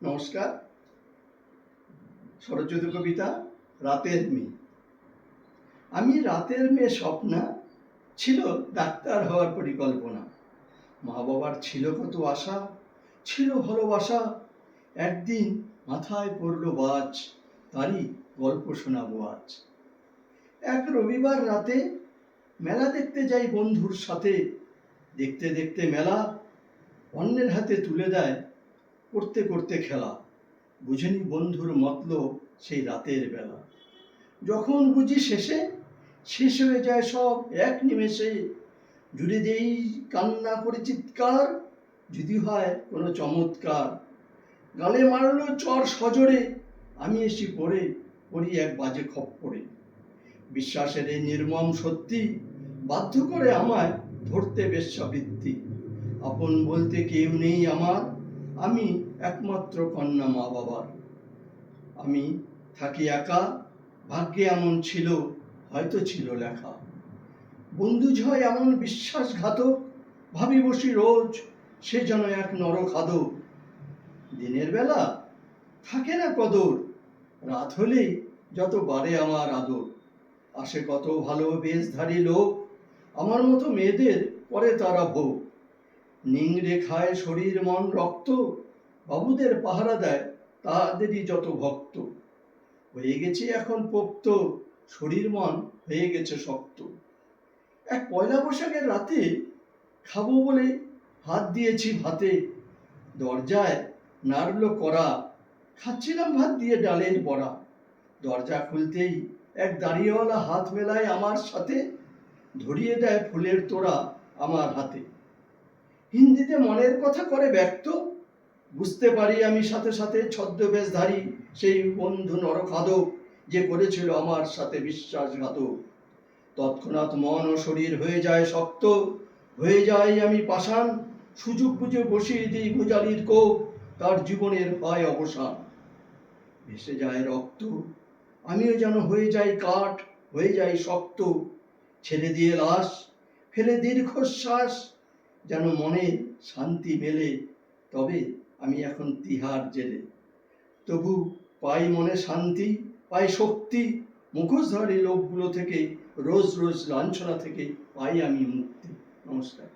নমস্কার। স্বরচিত কবিতা রাতের মেয়ে। আমি রাতের মেয়ে স্বপ্না, ছিল ডাক্তার হওয়ার পরিকল্পনা। মা বাবার ছিল কত আশা, ছিল ভালোবাসা। একদিন মাথায় পড়ল বাজ, তারই গল্প শোনাবো আজ। এক রবিবার রাতে মেলা দেখতে যাই বন্ধুর সাথে। দেখতে দেখতে মেলা অন্যের হাতে তুলে দেয় করতে করতে খেলা। বুঝেনি বন্ধুর মতলব সেই রাতের বেলা। যখন বুঝি শেষ হয়ে যায় সব এক নিমেষে। জুড়ে দেই কান্না করে চিৎকার, যদি হয় কোনো চমৎকার। গালে মারলো চর সজোরে, আমি এসে পড়ি এক বাজে খপ্পরে। বিশ্বাসের এই নির্মম সত্যি বাধ্য করে আমায় ধরতে বেশ্যাবৃত্তি। আপন বলতে কেউ নেই আমার, আমি একমাত্র কন্যা মা বাবার। আমি থাকি একা, ভাগ্যে এমন ছিল, হয়তো ছিল লেখা। বন্ধু ঝয় এমন বিশ্বাসঘাতক, ভাবি বসি রোজ সে যেন এক নরখাদক। দিনের বেলা থাকে না কদর, রাত হলেই যত বাড়ে আমার আদর। আসে কত ভালো বেশধারী লোক, আমার মতো মেয়েদের করে তারা ভোগ। নিংড়ে খায় শরীর মন রক্ত, বাবুদের পাহারা দেয় তাদেরই যত ভক্ত। হয়ে গেছে এখন পোক্ত, শরীর মন হয়ে গেছে শক্ত। এক পয়লা বৈশাখের রাতে খাবো বলে হাত দিয়েছি ভাতে। দরজায় নাড়ল কড়া, খাচ্ছিলাম ভাত দিয়ে ডালের বড়া। দরজা খুলতেই এক দাড়িওয়ালা হাত মেলায় আমার সাথে, ধরিয়ে দেয় ফুলের তোড়া আমার হাতে। হিন্দিতে মনের কথা করে ব্যক্ত, বুঝতে পারি আমি সাথে সাথে ছদ্মবেশধারী সেই বন্ধু নরখাদক, যে করেছিল আমার সাথে বিশ্বাসঘাতক। তৎক্ষণাৎ মন ও শরীর হয়ে যায় শক্ত, হয়ে যাই আমি পাষাণ। সুযোগ বুঝে বসিয়ে দিই ভুজালির কোপ, তার জীবনের হয় অবসান। ভেসে যায় রক্ত, আমিও যেন হয়ে যাই কাঠ, হয়ে যাই শক্ত। ছেড়ে দিয়ে লাশ, ফেলে দীর্ঘশ্বাস, যেন মনে শান্তি মেলে। তবে আমি এখন তিহার জেলে। তবু পাই মনে শান্তি, পাই শক্তি। মুখোশধারী লোকগুলো থেকে, রোজ রোজ লাঞ্ছনা থেকে পাই আমি মুক্তি। নমস্কার।